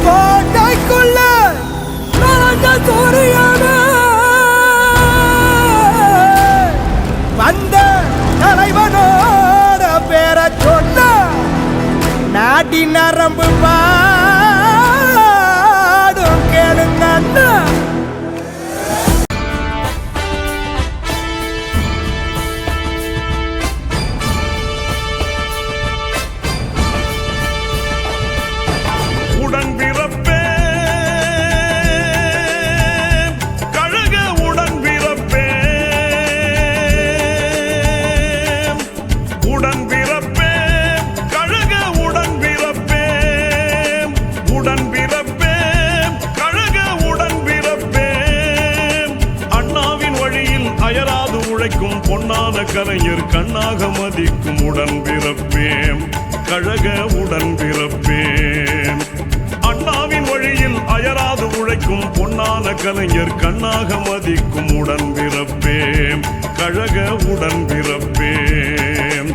கோட்டைக்குள்ள சூரியன வந்த தலைவனோட பேரை சொன்ன நாடி நரம்பு பாடும் கேளுங்க உடன் பிறப்பே கழக உடன் பிறப்பே உடன் பிறப்பே கழக உடன் பிறப்பே உடன் பிறப்பே கழக உடன் பிறப்பே அண்ணாவின் வழியில் அயராது உழைக்கும் பொன்னான கலைஞர் கண்ணாக மதிக்கும் உடன் பிறப்பேன் கழக உடன் பிறப்பேன் அண்ணாவின் வழியில் அயராது உழைக்கும் பொன்னான கலைஞர் கண்ணாக மதிக்கும் உடன் பிறப்பேன் கழக உடன் பிறப்பேன்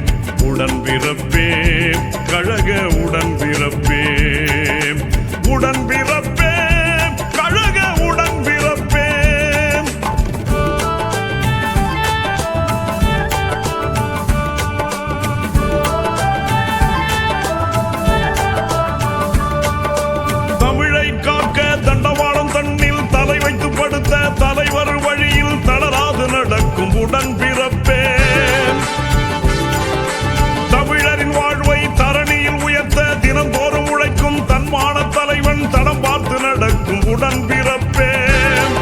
உடன் பிறப்பேன் கழக உடன் பிறப்பேன் உடன் பிறப்பேன் கழக உடன் பிறப்பேன் தமிழை காக்க தண்டவாளம் தன்னில் தலை வைத்து படுத்த தலைவர் வழியில் தளராது நடக்கும் உடன் பிறப்பேன் தமிழரின் வாழ்வை தரணியில் உயர்த்த தினந்தோறும் உழைக்கும் தன்மான தலைவன் தடம் பார்த்து நடக்கும் உடன் பிறப்பேன்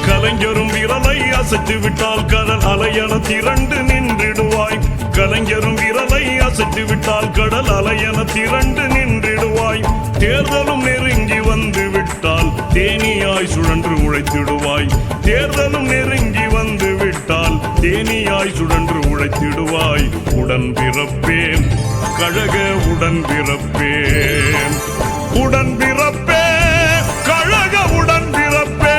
கலைஞரும் விரலை அசைத்து விட்டால் கடல் அலையென திரண்டு நின்றிடுவாய் கலைஞரும் விரலை அசைத்து விட்டால் கடல் அலையென திரண்டு நின்றிடுவாய் தேர்தலும் நெருங்கி வந்து விட்டால் தேனியாய் சுழன்று உழைத்திடுவாய் தேர்தலும் நெருங்கி வந்து விட்டால் தேனியாய் சுழன்று உழைத்திடுவாய் உடன் பிறப்பேன் கழக உடன் பிறப்பேன் உடன் பிறப்பேன் கழக உடன் பிறப்பேன்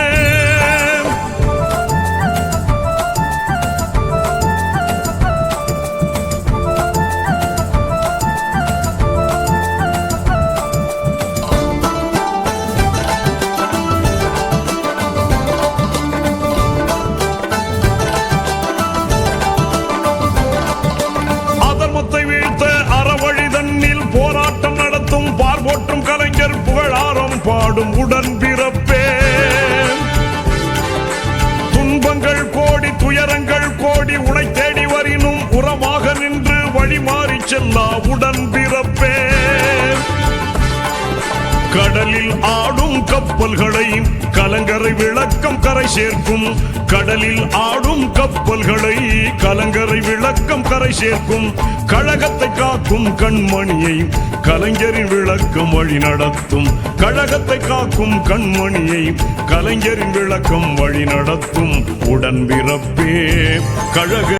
வீழ்த்த அறவழி தன்னில் போராட்டம் நடத்தும் பார்போற்றும் கலைஞர் புகழாரம் பாடும் உடன் பிறப்பேன் துன்பங்கள் கோடி துயரங்கள் கோடி உனை தேடி வரினும் உரமாக நின்று வழி மாறி செல்லா உடன் பிறப்பேன் கடலில் ஆடும் கப்பல்களை கலங்கரை விளக்கம் கரை சேர்க்கும் கடலில் ஆடும் கப்பல்களை கலங்கரை விளக்கம் கரை சேர்க்கும் கழகத்தை காக்கும் கண்மணியை கலைஞரின் விளக்கம் வழி நடத்தும் கழகத்தை காக்கும் கண்மணியை கலைஞரின் விளக்கம் வழி நடத்தும் உடன் பிறப்பே கழக